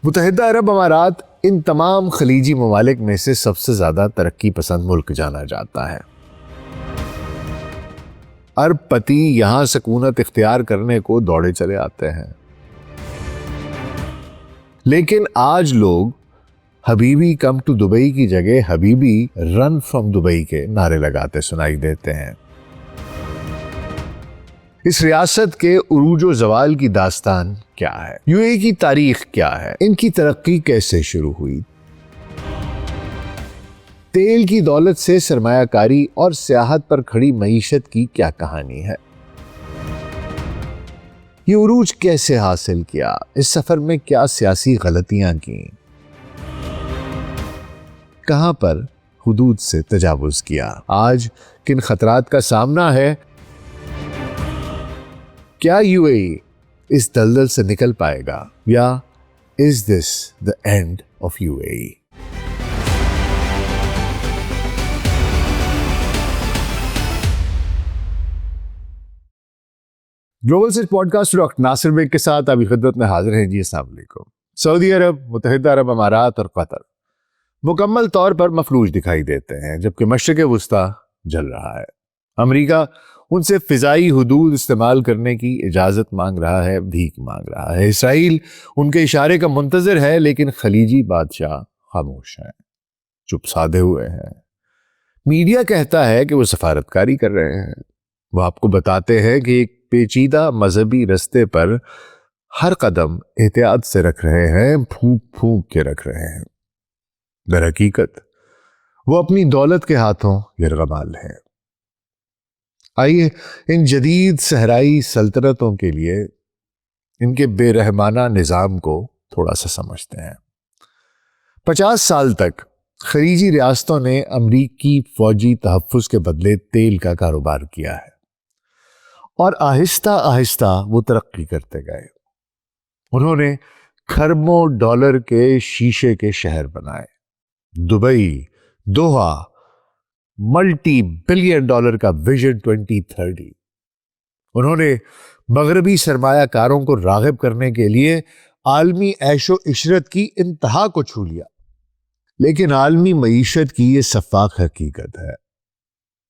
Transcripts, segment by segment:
متحدہ عرب امارات ان تمام خلیجی ممالک میں سے سب سے زیادہ ترقی پسند ملک جانا جاتا ہے۔ ارب پتی یہاں سکونت اختیار کرنے کو دوڑے چلے آتے ہیں، لیکن آج لوگ حبیبی کم ٹو دبئی کی جگہ حبیبی رن فرام دبئی کے نعرے لگاتے سنائی دیتے ہیں۔ اس ریاست کے عروج و زوال کی داستان کیا ہے؟ یو اے ای کی تاریخ کیا ہے؟ ان کی ترقی کیسے شروع ہوئی؟ تیل کی دولت سے سرمایہ کاری اور سیاحت پر کھڑی معیشت کی کیا کہانی ہے؟ یہ عروج کیسے حاصل کیا؟ اس سفر میں کیا سیاسی غلطیاں کی؟ کہاں پر حدود سے تجاوز کیا؟ آج کن خطرات کا سامنا ہے؟ کیا یو اے ای اس دلدل سے نکل پائے گا یا is this the end of UAE؟ Global search podcast doctor Nasir Baig کے ساتھ ابھی خدمت میں حاضر ہیں جی۔ السلام علیکم۔ سعودی عرب، متحدہ عرب امارات اور قطر مکمل طور پر مفلوج دکھائی دیتے ہیں، جبکہ مشرق وسطیٰ جل رہا ہے۔ امریکہ ان سے فضائی حدود استعمال کرنے کی اجازت مانگ رہا ہے، بھیک مانگ رہا ہے۔ اسرائیل ان کے اشارے کا منتظر ہے، لیکن خلیجی بادشاہ خاموش ہیں، چپ سادے ہوئے ہیں۔ میڈیا کہتا ہے کہ وہ سفارتکاری کر رہے ہیں، وہ آپ کو بتاتے ہیں کہ ایک پیچیدہ مذہبی رستے پر ہر قدم احتیاط سے رکھ رہے ہیں، پھونک پھونک کے رکھ رہے ہیں۔ در حقیقت وہ اپنی دولت کے ہاتھوں یرغمال ہیں۔ آئیے ان جدید صحرائی سلطنتوں کے لیے ان کے بے رحمانہ نظام کو تھوڑا سا سمجھتے ہیں۔ 50 سال تک خلیجی ریاستوں نے امریکی فوجی تحفظ کے بدلے تیل کا کاروبار کیا ہے، اور آہستہ آہستہ وہ ترقی کرتے گئے۔ انہوں نے کھربوں ڈالر کے شیشے کے شہر بنائے، Dubai, Doha, multi billion dollar کا ویژن 2030۔ انہوں نے مغربی سرمایہ کاروں کو راغب کرنے کے لیے عالمی عیش و عشرت کی انتہا کو چھو لیا، لیکن عالمی معیشت کی یہ سفاک حقیقت ہے،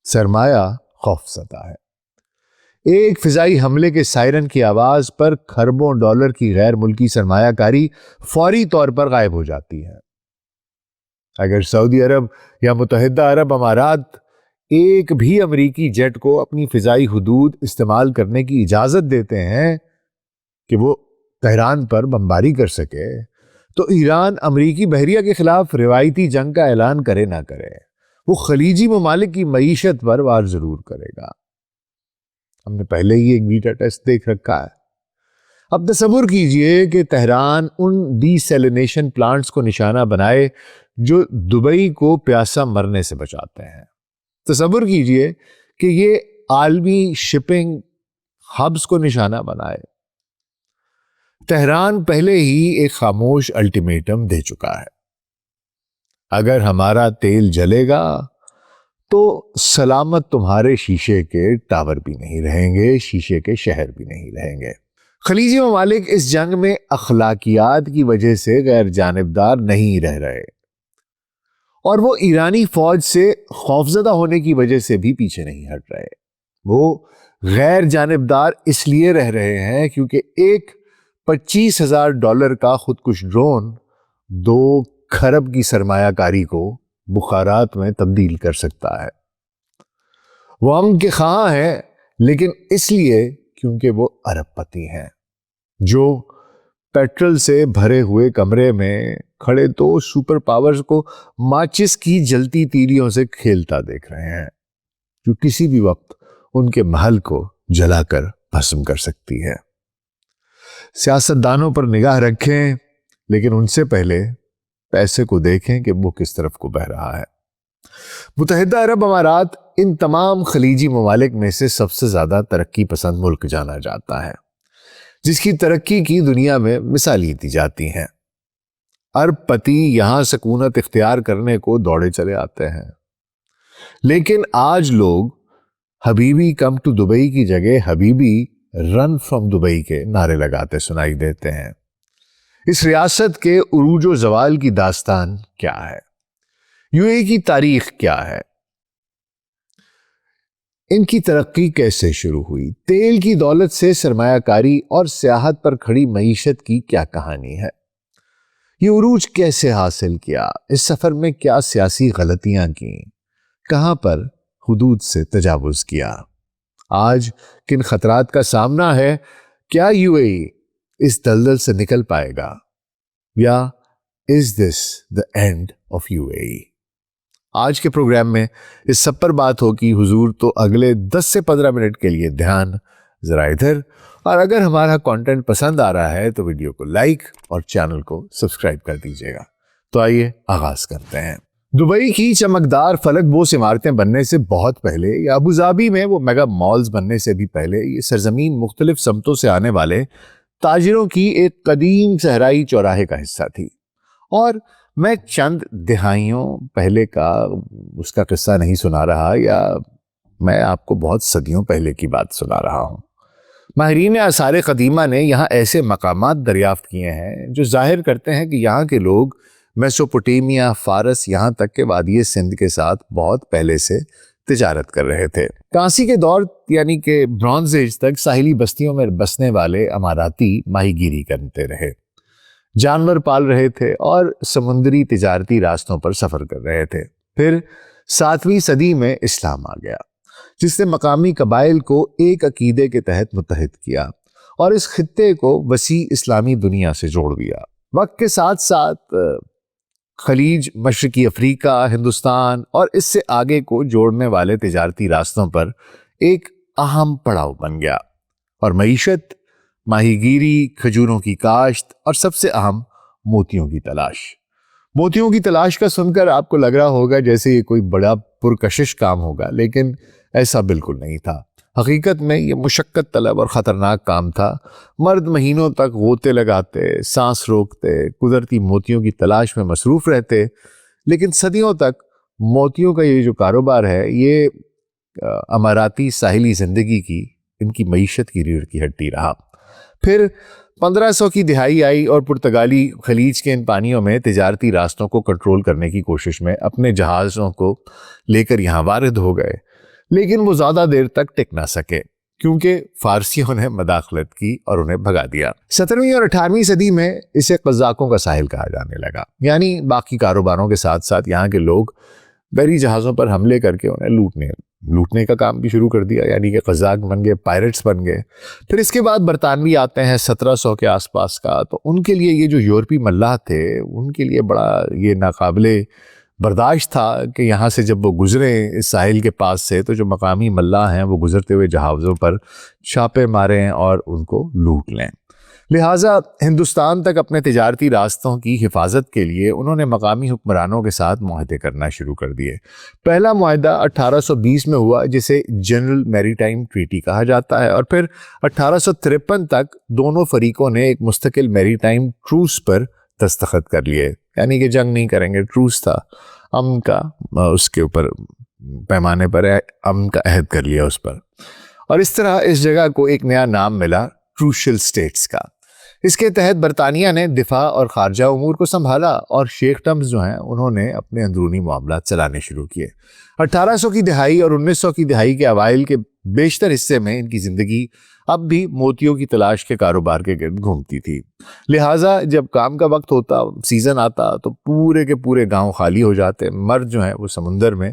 سرمایہ خوف زدہ ہے۔ ایک فضائی حملے کے سائرن کی آواز پر کھربوں ڈالر کی غیر ملکی سرمایہ کاری فوری طور پر غائب ہو جاتی ہے۔ اگر سعودی عرب یا متحدہ عرب امارات ایک بھی امریکی جیٹ کو اپنی فضائی حدود استعمال کرنے کی اجازت دیتے ہیں کہ وہ تہران پر بمباری کر سکے، تو ایران امریکی بحریہ کے خلاف روایتی جنگ کا اعلان کرے نہ کرے، وہ خلیجی ممالک کی معیشت پر وار ضرور کرے گا۔ ہم نے پہلے ہی ایک بیٹا ٹیسٹ دیکھ رکھا ہے۔ اب تصور کیجئے کہ تہران ان ڈی سیلینیشن پلانٹس کو نشانہ بنائے جو دبئی کو پیاسا مرنے سے بچاتے ہیں۔ تصور کیجئے کہ یہ عالمی شپنگ ہبز کو نشانہ بنائے۔ تہران پہلے ہی ایک خاموش الٹیمیٹم دے چکا ہے، اگر ہمارا تیل جلے گا تو سلامت تمہارے شیشے کے ٹاور بھی نہیں رہیں گے، شیشے کے شہر بھی نہیں رہیں گے۔ خلیجی ممالک اس جنگ میں اخلاقیات کی وجہ سے غیر جانبدار نہیں رہ رہے، اور وہ ایرانی فوج سے خوفزدہ ہونے کی وجہ سے بھی پیچھے نہیں ہٹ رہے۔ وہ غیر جانبدار اس لیے رہ رہے ہیں کیونکہ ایک $25,000 کا خودکش ڈرون 2 کھرب کی سرمایہ کاری کو بخارات میں تبدیل کر سکتا ہے۔ وہ امن کے خواہاں ہیں، لیکن اس لیے کیونکہ وہ ارب پتی ہیں جو پیٹرول سے بھرے ہوئے کمرے میں کھڑے تو سپر پاورز کو ماچس کی جلتی تیلیوں سے کھیلتا دیکھ رہے ہیں، جو کسی بھی وقت ان کے محل کو جلا کر بھسم کر سکتی ہے۔ سیاستدانوں پر نگاہ رکھیں، لیکن ان سے پہلے پیسے کو دیکھیں کہ وہ کس طرف کو بہ رہا ہے۔ متحدہ عرب امارات ان تمام خلیجی ممالک میں سے سب سے زیادہ ترقی پسند ملک جانا جاتا ہے، جس کی ترقی کی دنیا میں مثالیں دی جاتی ہیں۔ ارب پتی یہاں سکونت اختیار کرنے کو دوڑے چلے آتے ہیں، لیکن آج لوگ حبیبی کم ٹو دبئی کی جگہ حبیبی رن فرام دبئی کے نعرے لگاتے سنائی دیتے ہیں۔ اس ریاست کے عروج و زوال کی داستان کیا ہے؟ یو اے کی تاریخ کیا ہے؟ ان کی ترقی کیسے شروع ہوئی؟ تیل کی دولت سے سرمایہ کاری اور سیاحت پر کھڑی معیشت کی کیا کہانی ہے؟ یہ عروج کیسے حاصل کیا؟ اس سفر میں کیا سیاسی غلطیاں کی؟ کہاں پر حدود سے تجاوز کیا؟ آج کن خطرات کا سامنا ہے؟ کیا یو اے اس دلدل سے نکل پائے گا یا is this the end of UAE؟ آج کے پروگرام میں اس سب پر بات ہوگی حضور، تو اگلے 10 سے 15 منٹ کے لیے دھیان ذرا ادھر، اور اگر ہمارا کانٹینٹ پسند آ رہا ہے تو ویڈیو کو لائک اور چینل کو سبسکرائب کر دیجیے گا۔ تو آئیے آغاز کرتے ہیں۔ دبئی کی چمکدار فلک بوس عمارتیں بننے سے بہت پہلے، یا ابوظہبی میں وہ میگا مالز بننے سے بھی پہلے، یہ سرزمین مختلف سمتوں سے آنے والے تاجروں کی ایک قدیم صحرائی چوراہے کا حصہ تھی، اور میں چند دہائیوں پہلے کا اس کا قصہ نہیں سنا رہا، یا میں آپ کو بہت صدیوں پہلے کی بات سنا رہا ہوں۔ ماہرین آثار قدیمہ نے یہاں ایسے مقامات دریافت کیے ہیں جو ظاہر کرتے ہیں کہ یہاں کے لوگ میسوپوٹیمیا، فارس، یہاں تک کہ وادی سندھ کے ساتھ بہت پہلے سے تجارت کر رہے تھے۔ کانسی کے دور یعنی کہ برونز ایج تک ساحلی بستیوں میں بسنے والے اماراتی ماہی گیری کرتے رہے، جانور پال رہے تھے اور سمندری تجارتی راستوں پر سفر کر رہے تھے۔ پھر 7ویں صدی میں اسلام آ گیا، جس نے مقامی قبائل کو ایک عقیدے کے تحت متحد کیا اور اس خطے کو وسیع اسلامی دنیا سے جوڑ دیا۔ وقت کے ساتھ ساتھ خلیج، مشرقی افریقہ، ہندوستان اور اس سے آگے کو جوڑنے والے تجارتی راستوں پر ایک اہم پڑاؤ بن گیا، اور معیشت، ماہی گیری، کھجوروں کی کاشت اور سب سے اہم موتیوں کی تلاش۔ موتیوں کی تلاش کا سن کر آپ کو لگ رہا ہوگا جیسے یہ کوئی بڑا پرکشش کام ہوگا، لیکن ایسا بالکل نہیں تھا۔ حقیقت میں یہ مشقت طلب اور خطرناک کام تھا۔ مرد مہینوں تک غوطے لگاتے، سانس روکتے، قدرتی موتیوں کی تلاش میں مصروف رہتے، لیکن صدیوں تک موتیوں کا یہ جو کاروبار ہے، یہ اماراتی ساحلی زندگی کی، ان کی معیشت کی ریڑھ کی ہڈی رہا۔ پھر 1500 کی دہائی آئی اور پرتگالی خلیج کے ان پانیوں میں تجارتی راستوں کو کنٹرول کرنے کی کوشش میں اپنے جہازوں کو لے کر یہاں وارد ہو گئے، لیکن وہ زیادہ دیر تک ٹک نہ سکے کیونکہ فارسیوں نے مداخلت کی اور انہیں بھگا دیا۔ 17ویں اور 18ویں صدی میں اسے قزاقوں کا ساحل کہا جانے لگا، یعنی باقی کاروباروں کے ساتھ ساتھ یہاں کے لوگ بحری جہازوں پر حملے کر کے انہیں لوٹنے کا کام بھی شروع کر دیا، یعنی کہ قزاق بن گئے، پائرٹس بن گئے۔ پھر اس کے بعد برطانوی آتے ہیں 1700 کے آس پاس کا، تو ان کے لیے یہ جو یورپی ملاح تھے، ان کے لیے بڑا یہ ناقابل برداشت تھا کہ یہاں سے جب وہ گزرے اس ساحل کے پاس سے، تو جو مقامی ملاح ہیں وہ گزرتے ہوئے جہازوں پر چھاپے ماریں اور ان کو لوٹ لیں۔ لہٰذا ہندوستان تک اپنے تجارتی راستوں کی حفاظت کے لیے انہوں نے مقامی حکمرانوں کے ساتھ معاہدے کرنا شروع کر دیے۔ پہلا معاہدہ 1820 میں ہوا، جسے جنرل میری ٹائم ٹریٹی کہا جاتا ہے، اور پھر 1853 تک دونوں فریقوں نے ایک مستقل میری ٹائم ٹروس پر دستخط کر لیے، یعنی کہ جنگ نہیں کریں گے، ٹروس تھا، امن کا، اس کے اوپر پیمانے پر امن کا عہد کر لیا اس پر، اور اس طرح اس جگہ کو ایک نیا نام ملا، کروشل اسٹیٹس کا۔ اس کے تحت برطانیہ نے دفاع اور خارجہ امور کو سنبھالا، اور شیخڈمز جو ہیں انہوں نے اپنے اندرونی معاملات چلانے شروع کیے۔ 1800 کی دہائی اور 1900 کی دہائی کے اوائل کے بیشتر حصے میں ان کی زندگی اب بھی موتیوں کی تلاش کے کاروبار کے گرد گھومتی تھی۔ لہٰذا جب کام کا وقت ہوتا، سیزن آتا، تو پورے کے پورے گاؤں خالی ہو جاتے، مرد جو ہیں وہ سمندر میں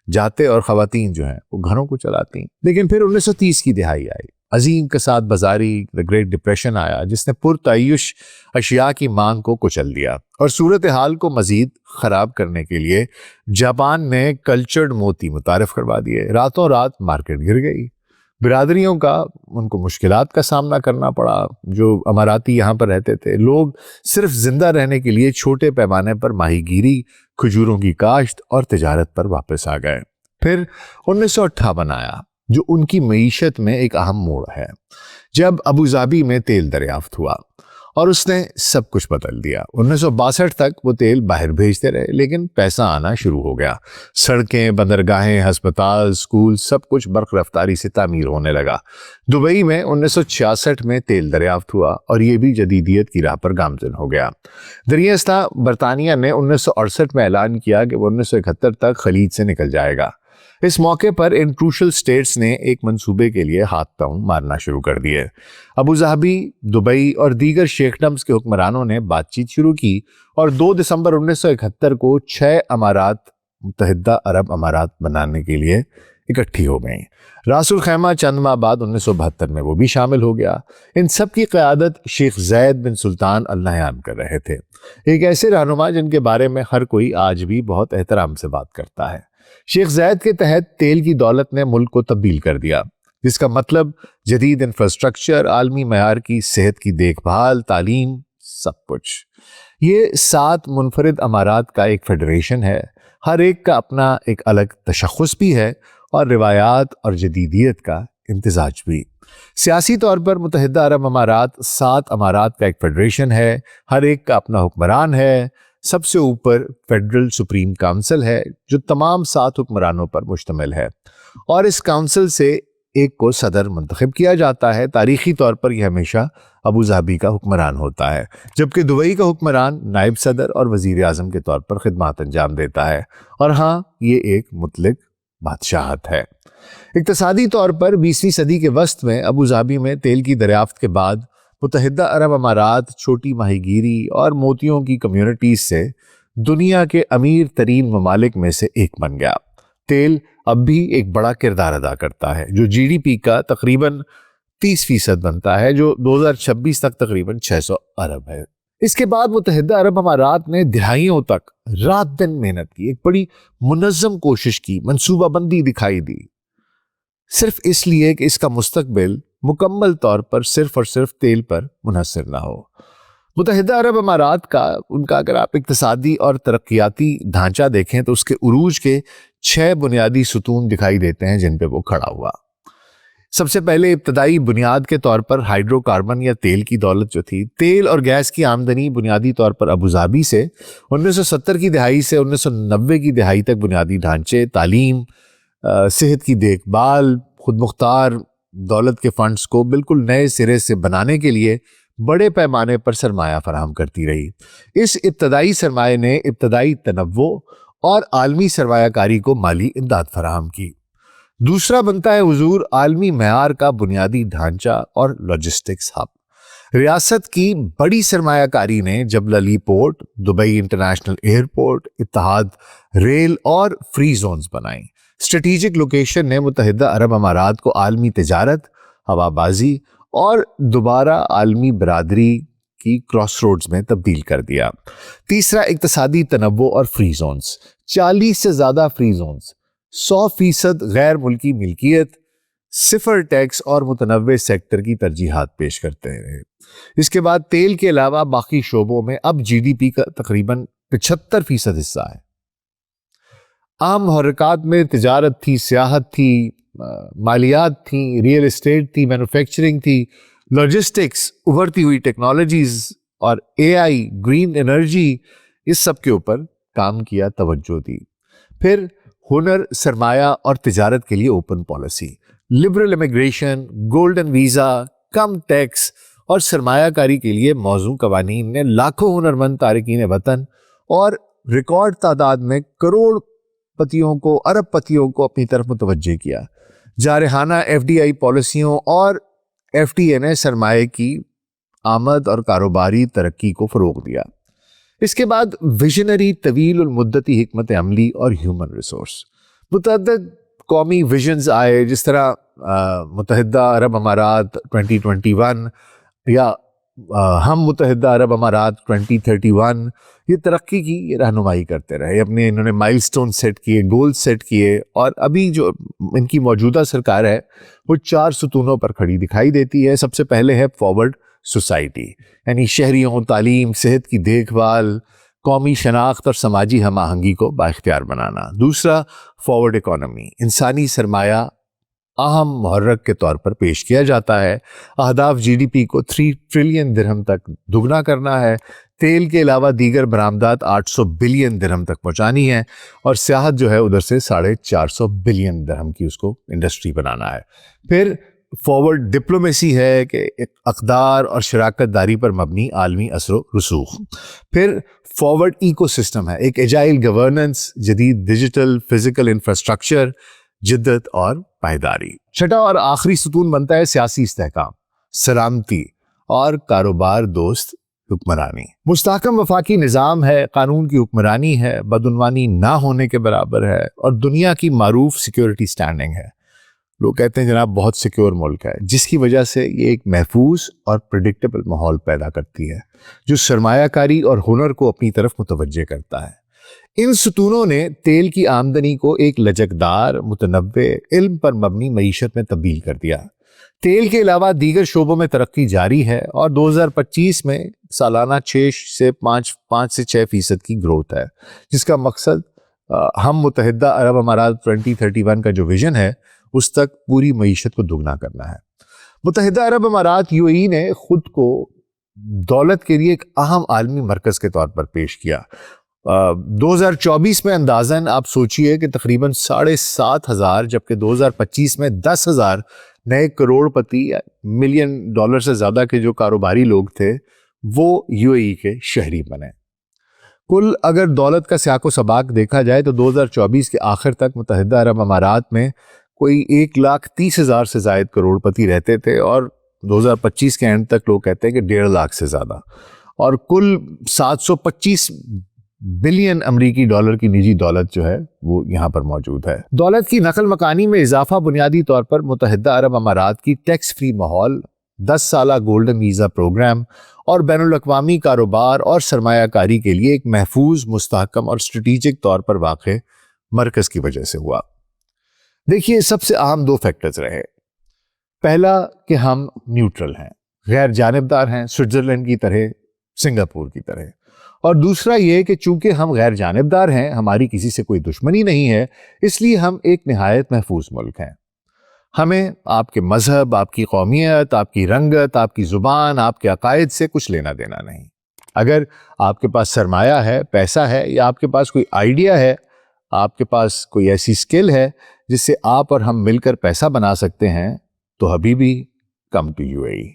جاتے اور خواتین جو ہیں وہ گھروں کو چلاتی۔ لیکن پھر 1930 کی دہائی آئی، عظیم کساد بازاری، گریٹ ڈپریشن آیا، جس نے پرتعیش اشیاء کی مانگ کو کچل دیا، اور صورتحال کو مزید خراب کرنے کے لیے جاپان نے کلچرڈ موتی متعارف کروا دیے۔ راتوں رات مارکیٹ گر گئی، برادریوں کا ان کو مشکلات کا سامنا کرنا پڑا۔ جو اماراتی یہاں پر رہتے تھے، لوگ صرف زندہ رہنے کے لیے چھوٹے پیمانے پر ماہی گیری، کھجوروں کی کاشت اور تجارت پر واپس آ گئے۔ پھر 1958 آیا، جو ان کی معیشت میں ایک اہم موڑ ہے، جب ابوظہبی میں تیل دریافت ہوا، اور اس نے سب کچھ بدل دیا۔ 1962 تک وہ تیل باہر بھیجتے رہے لیکن پیسہ آنا شروع ہو گیا۔ سڑکیں، بندرگاہیں، ہسپتال، اسکول سب کچھ برق رفتاری سے تعمیر ہونے لگا۔ دبئی میں 1966 میں تیل دریافت ہوا اور یہ بھی جدیدیت کی راہ پر گامزن ہو گیا۔ دریں اثنا برطانیہ نے 1968 میں اعلان کیا کہ وہ 1971 تک خلیج سے نکل جائے گا۔ اس موقع پر ان کروشل سٹیٹس نے ایک منصوبے کے لیے ہاتھ پاؤں مارنا شروع کر دیے۔ ابوظہبی، دبئی اور دیگر شیخڈمز کے حکمرانوں نے بات چیت شروع کی اور 2 دسمبر 1971 کو 6 امارات متحدہ عرب امارات بنانے کے لیے اکٹھی ہو گئیں۔ راس الخیمہ چند ماہ بعد 1972 میں وہ بھی شامل ہو گیا۔ ان سب کی قیادت شیخ زید بن سلطان ال نہیان کر رہے تھے، ایک ایسے رہنما جن کے بارے میں ہر کوئی آج بھی بہت احترام سے بات کرتا ہے۔ شیخ زید کے تحت تیل کی دولت نے ملک کو تبدیل کر دیا، جس کا مطلب جدید انفراسٹرکچر، عالمی معیار کی صحت کی دیکھ بھال، تعلیم، سب کچھ۔ یہ 7 منفرد امارات کا ایک فیڈریشن ہے، ہر ایک کا اپنا ایک الگ تشخص بھی ہے اور روایات اور جدیدیت کا امتزاج بھی۔ سیاسی طور پر متحدہ عرب امارات 7 امارات کا ایک فیڈریشن ہے، ہر ایک کا اپنا حکمران ہے۔ سب سے اوپر فیڈرل سپریم کونسل ہے جو تمام 7 حکمرانوں پر مشتمل ہے، اور اس کونسل سے ایک کو صدر منتخب کیا جاتا ہے۔ تاریخی طور پر یہ ہمیشہ ابوظہبی کا حکمران ہوتا ہے، جبکہ دبئی کا حکمران نائب صدر اور وزیر اعظم کے طور پر خدمات انجام دیتا ہے، اور ہاں یہ ایک مطلق بادشاہت ہے۔ اقتصادی طور پر 20ویں صدی کے وسط میں ابوظہبی میں تیل کی دریافت کے بعد متحدہ عرب امارات چھوٹی ماہی گیری اور موتیوں کی کمیونٹیز سے دنیا کے امیر ترین ممالک میں سے ایک بن گیا۔ تیل اب بھی ایک بڑا کردار ادا کرتا ہے جو جی ڈی پی کا تقریباً 30% بنتا ہے، جو 2026 تک تقریباً 600 ارب ہے۔ اس کے بعد متحدہ عرب امارات نے دہائیوں تک رات دن محنت کی، ایک بڑی منظم کوشش کی، منصوبہ بندی دکھائی دی، صرف اس لیے کہ اس کا مستقبل مکمل طور پر صرف اور صرف تیل پر منحصر نہ ہو۔ متحدہ عرب امارات کا اگر آپ اقتصادی اور ترقیاتی ڈھانچہ دیکھیں تو اس کے عروج کے 6 بنیادی ستون دکھائی دیتے ہیں جن پہ وہ کھڑا ہوا۔ سب سے پہلے ابتدائی بنیاد کے طور پر ہائیڈرو کاربن یا تیل کی دولت جو تھی، تیل اور گیس کی آمدنی بنیادی طور پر ابوظہبی سے 1970 کی دہائی سے 1990 کی دہائی تک بنیادی ڈھانچے، تعلیم، صحت کی دیکھ بھال، خود مختار دولت کے فنڈز کو بالکل نئے سرے سے بنانے کے لیے بڑے پیمانے پر سرمایہ فراہم کرتی رہی۔ اس ابتدائی سرمایہ نے ابتدائی تنوع اور عالمی سرمایہ کاری کو مالی امداد فراہم کی۔ دوسرا بنتا ہے حضور عالمی معیار کا بنیادی ڈھانچہ اور لاجسٹکس ہب۔ ریاست کی بڑی سرمایہ کاری نے جبل علی پورٹ، دبئی انٹرنیشنل ایئرپورٹ، اتحاد ریل اور فری زونز بنائیں۔ اسٹریٹجک لوکیشن نے متحدہ عرب امارات کو عالمی تجارت، ہوا بازی اور دوبارہ عالمی برادری کی کراس روڈز میں تبدیل کر دیا۔ تیسرا اقتصادی تنوع اور فری زونز، 40 سے زیادہ فری زونز، 100% غیر ملکی ملکیت، 0 ٹیکس اور متنوع سیکٹر کی ترجیحات پیش کرتے رہے۔ اس کے بعد تیل کے علاوہ باقی شعبوں میں اب جی ڈی پی کا تقریباً 75% حصہ ہے۔ عام محرکات میں تجارت تھی، سیاحت تھی، مالیات تھیں، ریئل اسٹیٹ تھی، مینوفیکچرنگ تھی، لاجسٹکس، ابھرتی ہوئی ٹیکنالوجیز اور اے آئی، گرین انرجی، اس سب کے اوپر کام کیا، توجہ دی۔ پھر ہنر، سرمایہ اور تجارت کے لیے open policy, liberal immigration, golden visa, کم ٹیکس اور سرمایہ کاری کے لیے موزوں قوانین نے لاکھوں ہنرمند تارکین وطن اور ریکارڈ تعداد میں کروڑ پتیوں کو، ارب پتیوں کو اپنی طرف متوجہ کیا۔ جارحانہ ایف ڈی آئی پالیسیوں اور ایف ٹی اے نے سرمایہ کی آمد اور کاروباری ترقی کو فروغ دیا۔ اس کے بعد ویژنری، طویل المدتی حکمت عملی اور ہیومن ریسورس، متعدد قومی ویژنز آئے، جس طرح متحدہ عرب امارات 2021 یا ہم متحدہ عرب امارات 2031، یہ ترقی کی یہ رہنمائی کرتے رہے، اپنے انہوں نے مائل سٹون سیٹ کیے، گول سیٹ کیے، اور ابھی جو ان کی موجودہ سرکار ہے وہ 4 ستونوں پر کھڑی دکھائی دیتی ہے۔ سب سے پہلے ہے فارورڈ سوسائٹی، یعنی شہریوں، تعلیم، صحت کی دیکھ بھال، قومی شناخت اور سماجی ہم آہنگی کو بااختیار بنانا۔ دوسرا فارورڈ اکانومی، انسانی سرمایہ اہم محرک کے طور پر پیش کیا جاتا ہے۔ اہداف GDP کو 3 ٹریلین درہم تک دگنا کرنا ہے، تیل کے علاوہ دیگر برآمدات 800 بلین درہم تک پہنچانی ہے، اور سیاحت جو ہے ادھر سے 450 بلین درہم کی اس کو انڈسٹری بنانا ہے۔ پھر فارورڈ ڈپلومیسی ہے کہ اقدار اور شراکت داری پر مبنی عالمی اثر و رسوخ۔ پھر فارورڈ ایکو سسٹم ہے، ایک ایجائل گورننس، جدید ڈیجیٹل فزیکل انفراسٹرکچر، جدت اور پائیداری۔ چھٹا اور آخری ستون بنتا ہے سیاسی استحکام، سلامتی اور کاروبار دوست حکمرانی۔ مستحکم وفاقی نظام ہے، قانون کی حکمرانی ہے، بدعنوانی نہ ہونے کے برابر ہے، اور دنیا کی معروف سیکیورٹی سٹینڈنگ ہے۔ لوگ کہتے ہیں جناب بہت سیکیور ملک ہے، جس کی وجہ سے یہ ایک محفوظ اور پریڈکٹیبل ماحول پیدا کرتی ہے جو سرمایہ کاری اور ہنر کو اپنی طرف متوجہ کرتا ہے۔ ان ستونوں نے تیل کی آمدنی کو ایک لچکدار، متنوع، علم پر مبنی معیشت میں تبدیل کر دیا۔ تیل کے علاوہ دیگر شعبوں میں ترقی جاری ہے، اور 2025 میں سالانہ 5 سے 6% کی گروتھ ہے، جس کا مقصد ہم متحدہ عرب امارات 2031 کا جو ویژن ہے اس تک پوری معیشت کو دگنا کرنا ہے۔ متحدہ عرب امارات UAE نے خود کو دولت کے لیے ایک اہم عالمی مرکز کے طور پر پیش کیا۔ 2024 میں اندازاً آپ سوچئے کہ تقریباً 7,500 جبکہ 2025 میں 10,000 نئے کروڑ پتی ملین ڈالر سے زیادہ کے جو کاروباری لوگ تھے وہ UAE کے شہری بنے۔ کل اگر دولت کا سیاق و سباق دیکھا جائے تو 2024 کے آخر تک متحدہ عرب امارات میں کوئی 1,30,000 سے زائد کروڑ پتی رہتے تھے، اور 2025 کے اینڈ تک لوگ کہتے ہیں کہ 1.5 لاکھ سے زیادہ، اور کل 725 بلین امریکی ڈالر کی نجی دولت جو ہے وہ یہاں پر موجود ہے۔ دولت کی نقل مکانی میں اضافہ بنیادی طور پر متحدہ عرب امارات کی ٹیکس فری ماحول، 10 سالہ گولڈن ویزا پروگرام، اور بین الاقوامی کاروبار اور سرمایہ کاری کے لیے ایک محفوظ، مستحکم اور اسٹریٹجک طور پر واقع مرکز کی وجہ سے ہوا۔ دیکھیے سب سے اہم 2 فیکٹرز رہے۔ پہلا کہ ہم نیوٹرل ہیں، غیر جانبدار ہیں، سوئٹزرلینڈ کی طرح، سنگاپور کی طرح، اور دوسرا یہ کہ چونکہ ہم غیر جانبدار ہیں، ہماری کسی سے کوئی دشمنی نہیں ہے، اس لیے ہم ایک نہایت محفوظ ملک ہیں۔ ہمیں آپ کے مذہب، آپ کی قومیت، آپ کی رنگت، آپ کی زبان، آپ کے عقائد سے کچھ لینا دینا نہیں۔ اگر آپ کے پاس سرمایہ ہے، پیسہ ہے، یا آپ کے پاس کوئی آئیڈیا ہے، آپ کے پاس کوئی ایسی سکل ہے جس سے آپ اور ہم مل کر پیسہ بنا سکتے ہیں، تو حبیبی کم ٹو UAE۔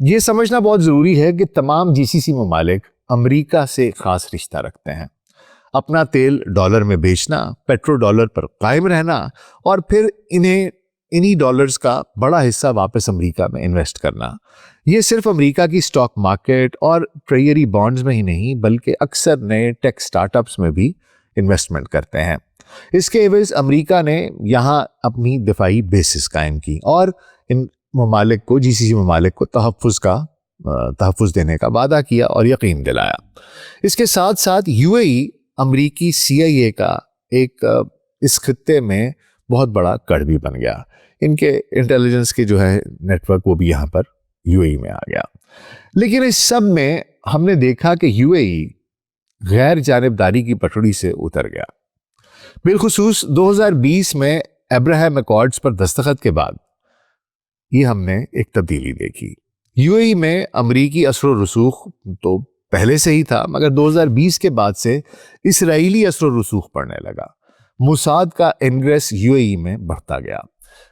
یہ سمجھنا بہت ضروری ہے کہ تمام GCC ممالک امریکہ سے خاص رشتہ رکھتے ہیں۔ اپنا تیل ڈالر میں بیچنا، پیٹرو ڈالر پر قائم رہنا، اور پھر انہی ڈالرز کا بڑا حصہ واپس امریکہ میں انویسٹ کرنا، یہ صرف امریکہ کی سٹاک مارکیٹ اور ٹریجری بانڈز میں ہی نہیں بلکہ اکثر نئے ٹیک سٹارٹ اپس میں بھی انویسٹمنٹ کرتے ہیں۔ اس کے عوض امریکہ نے یہاں اپنی دفاعی بیسز قائم کی اور ان ممالک کو، GCC ممالک کو تحفظ دینے کا وعدہ کیا اور یقین دلایا۔ اس کے ساتھ ساتھ UAE امریکی CIA کا ایک اس خطے میں بہت بڑا کڑ بھی بن گیا۔ ان کے انٹیلیجنس کے جو ہے نیٹ ورک وہ بھی یہاں پر UAE میں آ گیا۔ لیکن اس سب میں ہم نے دیکھا کہ UAE غیر جانبداری کی پٹڑی سے اتر گیا۔ بالخصوص 2020 میں ابراہم ایکارڈز پر دستخط کے بعد یہ ہم نے ایک تبدیلی دیکھی۔ UAE میں امریکی اثر و رسوخ تو پہلے سے ہی تھا، مگر 2020 کے بعد سے اسرائیلی اثر و رسوخ پڑنے لگا۔ موساد کا انگریس UAE میں بڑھتا گیا۔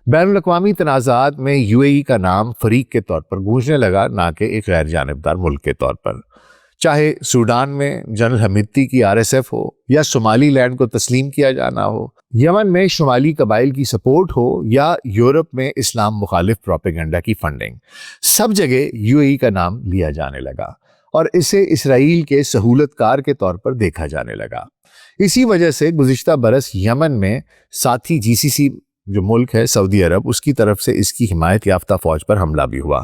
بین الاقوامی تنازعات میں UAE کا نام فریق کے طور پر گونجنے لگا، نہ کہ ایک غیر جانبدار ملک کے طور پر۔ چاہے سوڈان میں جنرل حمیدتی کی RSF ہو، یا صومالی لینڈ کو تسلیم کیا جانا ہو، یمن میں شمالی قبائل کی سپورٹ ہو، یا یورپ میں اسلام مخالف پروپیگنڈا کی فنڈنگ، سب جگہ UAE کا نام لیا جانے لگا اور اسے اسرائیل کے سہولت کار کے طور پر دیکھا جانے لگا۔ اسی وجہ سے گزشتہ برس یمن میں ساتھی GCC جو ملک ہے سعودی عرب، اس کی طرف سے اس کی حمایت یافتہ فوج پر حملہ بھی ہوا،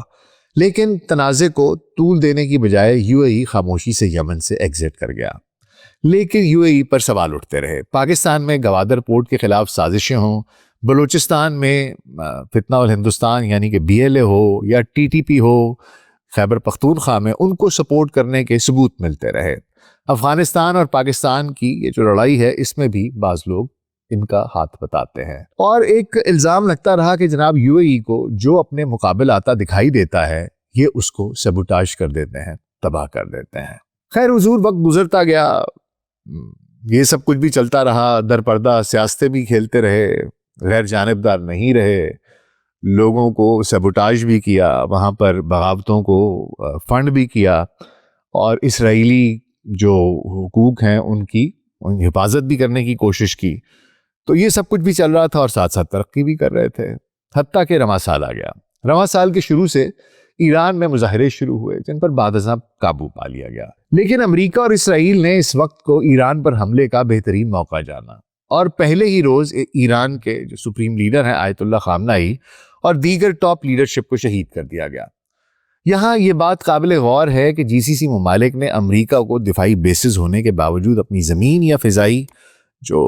لیکن تنازع کو طول دینے کی بجائے UAE خاموشی سے یمن سے ایگزٹ کر گیا۔ لیکن UAE پر سوال اٹھتے رہے۔ پاکستان میں گوادر پورٹ کے خلاف سازشیں ہوں، بلوچستان میں فتنہ الہندوستان یعنی کہ BLA ہو، یا TTP ہو، خیبر پختونخوا میں ان کو سپورٹ کرنے کے ثبوت ملتے رہے۔ افغانستان اور پاکستان کی یہ جو لڑائی ہے، اس میں بھی بعض لوگ ان کا ہاتھ بتاتے ہیں. اور ایک الزام لگتا رہا کہ جناب یو اے ای کو جو اپنے مقابل آتا دکھائی دیتا ہے یہ اس کو سبوٹاج کر دیتے ہیں, تباہ کر دیتے ہیں. خیر حضور وقت گزرتا گیا, یہ سب کچھ بھی چلتا رہا, در پردہ سیاستیں بھی کھیلتے رہے, غیر جانبدار نہیں رہے, لوگوں کو سبوٹاج بھی کیا, وہاں پر بغاوتوں کو فنڈ بھی کیا, اور اسرائیلی جو حقوق ہیں ان کی حفاظت بھی کرنے کی کوشش کی. تو یہ سب کچھ بھی چل رہا تھا اور ساتھ ساتھ ترقی بھی کر رہے تھے, حتیٰ کہ رواں سال آ گیا. رواں سال کے شروع سے ایران میں مظاہرے شروع ہوئے جن پر بعد ازاں قابو پا لیا گیا. لیکن امریکہ اور اسرائیل نے اس وقت کو ایران پر حملے کا بہترین موقع جانا, اور پہلے ہی روز ایران کے جو سپریم لیڈر ہیں آیت اللہ خامنائی اور دیگر ٹاپ لیڈرشپ کو شہید کر دیا گیا. یہاں یہ بات قابل غور ہے کہ جی سی سی ممالک نے امریکہ کو دفاعی بیسز ہونے کے باوجود اپنی زمین یا فضائی جو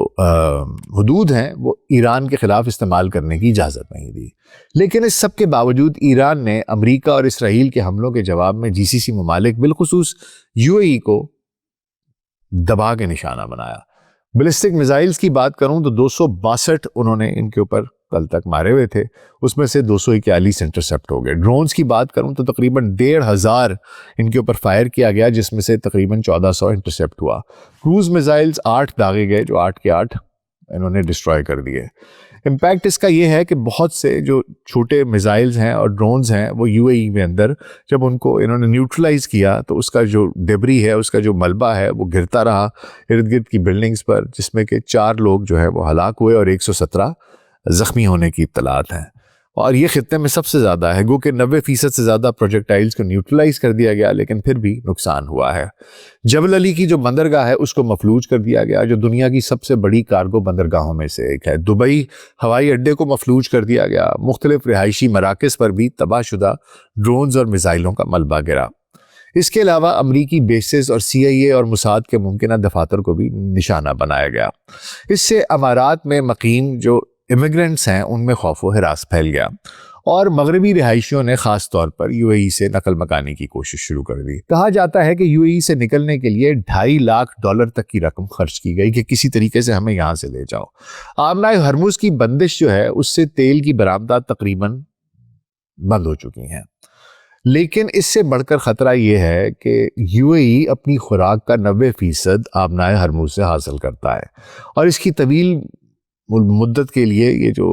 حدود ہیں وہ ایران کے خلاف استعمال کرنے کی اجازت نہیں دی. لیکن اس سب کے باوجود ایران نے امریکہ اور اسرائیل کے حملوں کے جواب میں جی سی سی ممالک بالخصوص یو اے ای کو دبا کے نشانہ بنایا. بیلسٹک میزائلز کی بات کروں تو 262 انہوں نے ان کے اوپر کل تک مارے ہوئے تھے, اس میں سے 241 انٹرسیپٹ ہو گئے. ڈرونز کی بات کروں تو تقریباً 1,500 ان کے اوپر فائر کیا گیا, جس میں سے تقریباً 1400 انٹرسیپٹ ہوا. کروز میزائلز 8 داغے گئے جو 8 کے 8 انہوں نے ڈسٹرائے کر دیے. امپیکٹ اس کا یہ ہے کہ بہت سے جو چھوٹے میزائلز ہیں اور ڈرونز ہیں وہ یو اے ای میں اندر جب ان کو انہوں نے نیوٹرلائز کیا تو اس کا جو ڈیبری ہے, اس کا جو ملبہ ہے وہ گرتا رہا ارد گرد کی بلڈنگز پر, جس میں کہ 4 لوگ جو ہے وہ ہلاک ہوئے اور 117 زخمی ہونے کی اطلاعات ہیں. اور یہ خطے میں سب سے زیادہ ہے, گو کہ 90% سے زیادہ پروجیکٹائلز کو نیوٹرلائز کر دیا گیا, لیکن پھر بھی نقصان ہوا ہے. جبل علی کی جو بندرگاہ ہے اس کو مفلوج کر دیا گیا, جو دنیا کی سب سے بڑی کارگو بندرگاہوں میں سے ایک ہے. دبئی ہوائی اڈے کو مفلوج کر دیا گیا. مختلف رہائشی مراکز پر بھی تباہ شدہ ڈرونز اور میزائلوں کا ملبہ گرا. اس کے علاوہ امریکی بیسز اور سی آئی اے اور موساد کے ممکنہ دفاتر کو بھی نشانہ بنایا گیا. اس سے امارات میں مقیم جو امیگرنٹس ہیں ان میں خوف و ہراس پھیل گیا, اور مغربی رہائشیوں نے خاص طور پر یو اے ای سے نقل مکانی کی کوشش شروع کر دی. کہا جاتا ہے کہ یو اے ای سے نکلنے کے لیے $2.5 لاکھ تک کی رقم خرچ کی گئی کہ کسی طریقے سے ہمیں یہاں سے لے جاؤ. آمنہ ہرمز کی بندش جو ہے اس سے تیل کی برآمدات تقریباً بند ہو چکی ہیں. لیکن اس سے بڑھ کر خطرہ یہ ہے کہ یو اے ای اپنی خوراک کا 90% آمنہ ہرمز سے حاصل کرتا ہے, اور اس کی طویل مدت کے لیے یہ جو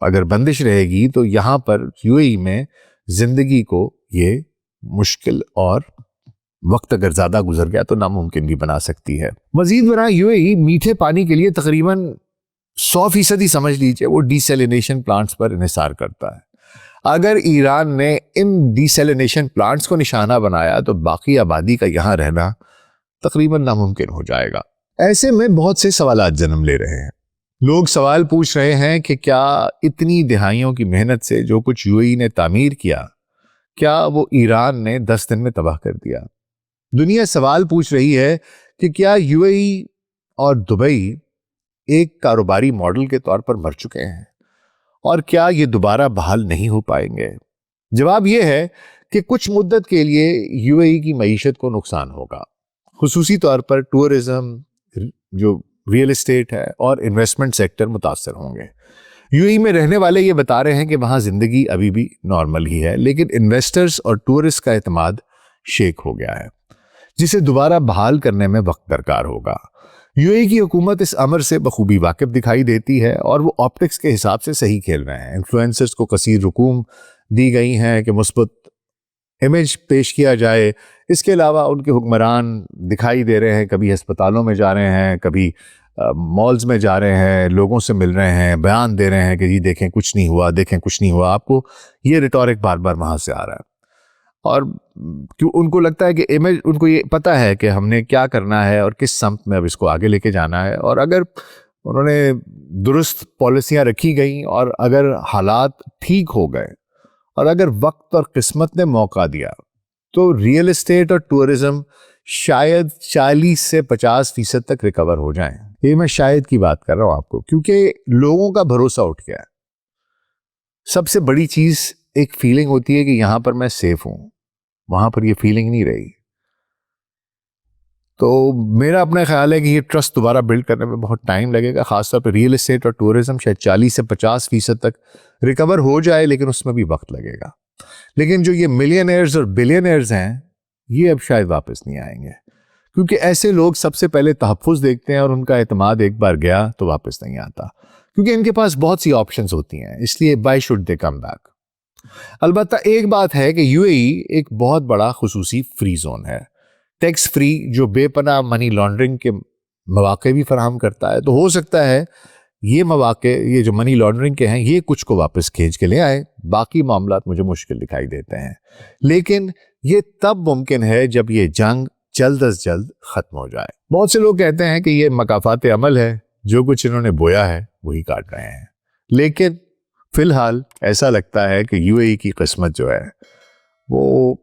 اگر بندش رہے گی تو یہاں پر یو اے ای میں زندگی کو یہ مشکل اور وقت اگر زیادہ گزر گیا تو ناممکن بھی بنا سکتی ہے. مزید برآں یو اے ای میٹھے پانی کے لیے تقریباً 100% ہی سمجھ لیجئے وہ ڈیسیلینیشن پلانٹس پر انحصار کرتا ہے. اگر ایران نے ان ڈیسیلینیشن پلانٹس کو نشانہ بنایا تو باقی آبادی کا یہاں رہنا تقریباً ناممکن ہو جائے گا. ایسے میں بہت سے سوالات جنم لے رہے ہیں. لوگ سوال پوچھ رہے ہیں کہ کیا اتنی دہائیوں کی محنت سے جو کچھ یو اے ای نے تعمیر کیا, کیا وہ ایران نے 10 دن میں تباہ کر دیا؟ دنیا سوال پوچھ رہی ہے کہ کیا یو اے ای اور دبئی ایک کاروباری ماڈل کے طور پر مر چکے ہیں, اور کیا یہ دوبارہ بحال نہیں ہو پائیں گے؟ جواب یہ ہے کہ کچھ مدت کے لیے یو اے ای کی معیشت کو نقصان ہوگا, خصوصی طور پر ٹورزم, جو ریئل اسٹیٹ ہے, اور انویسٹمنٹ سیکٹر متاثر ہوں گے. یو اے ای میں رہنے والے یہ بتا رہے ہیں کہ وہاں زندگی ابھی بھی نارمل ہی ہے, لیکن انویسٹرز اور ٹورسٹ کا اعتماد شیک ہو گیا ہے, جسے دوبارہ بحال کرنے میں وقت درکار ہوگا. یو اے ای کی حکومت اس امر سے بخوبی واقف دکھائی دیتی ہے, اور وہ آپٹکس کے حساب سے صحیح کھیل رہے ہیں. انفلوئنسرز کو کثیر رقوم دی گئی ہیں کہ مثبت امیج پیش کیا جائے. اس کے علاوہ ان کے حکمران دکھائی دے رہے ہیں, کبھی ہسپتالوں میں جا رہے ہیں, کبھی مالز میں جا رہے ہیں, لوگوں سے مل رہے ہیں, بیان دے رہے ہیں کہ جی دیکھیں کچھ نہیں ہوا, دیکھیں کچھ نہیں ہوا. آپ کو یہ ریٹورک بار بار وہاں سے آ رہا ہے, اور کیوں ان کو لگتا ہے کہ امیج, ان کو یہ پتہ ہے کہ ہم نے کیا کرنا ہے اور کس سمت میں اب اس کو آگے لے کے جانا ہے. اور اگر انہوں نے درست پالیسیاں رکھی گئیں, اور اگر حالات ٹھیک ہو گئے, اور اگر وقت اور قسمت نے موقع دیا, تو ریئل اسٹیٹ اور ٹورزم شاید 40 سے 50% تک ریکور ہو جائیں. یہ میں شاید کی بات کر رہا ہوں آپ کو, کیونکہ لوگوں کا بھروسہ اٹھ گیا ہے. سب سے بڑی چیز ایک فیلنگ ہوتی ہے کہ یہاں پر میں سیف ہوں, وہاں پر یہ فیلنگ نہیں رہی. تو میرا اپنا خیال ہے کہ یہ ٹرسٹ دوبارہ بلڈ کرنے میں بہت ٹائم لگے گا، خاص طور پہ ریئل اسٹیٹ اور ٹورزم شاید 40 سے 50% تک ریکور ہو جائے، لیکن اس میں بھی وقت لگے گا. لیکن جو یہ ملینئرز اور بلینئرز ہیں یہ اب شاید واپس نہیں آئیں گے، کیونکہ ایسے لوگ سب سے پہلے تحفظ دیکھتے ہیں اور ان کا اعتماد ایک بار گیا تو واپس نہیں آتا، کیونکہ ان کے پاس بہت سی آپشنز ہوتی ہیں. اس لیے why should they come back. البتہ ایک بات ہے کہ یو اے ای ایک بہت بڑا خصوصی فری زون ہے، ٹیکس فری، جو بے پناہ منی لانڈرنگ کے مواقع بھی فراہم کرتا ہے. تو ہو سکتا ہے یہ مواقع، یہ جو منی لانڈرنگ کے ہیں، یہ کچھ کو واپس کھینچ کے لے آئے. باقی معاملات مجھے مشکل دکھائی دیتے ہیں، لیکن یہ تب ممکن ہے جب یہ جنگ جلد از جلد ختم ہو جائے. بہت سے لوگ کہتے ہیں کہ یہ مکافات عمل ہے، جو کچھ انہوں نے بویا ہے وہی کاٹ رہے ہیں. لیکن فی الحال ایسا لگتا ہے کہ یو اے ای کی قسمت جو ہے وہ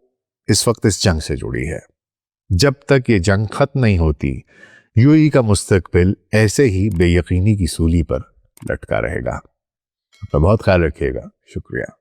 اس وقت اس جنگ سے جڑی ہے. جب تک یہ جنگ ختم نہیں ہوتی، یو اے ای کا مستقبل ایسے ہی بے یقینی کی سولی پر لٹکا رہے گا. اپنا بہت خیال رکھیے گا. شکریہ.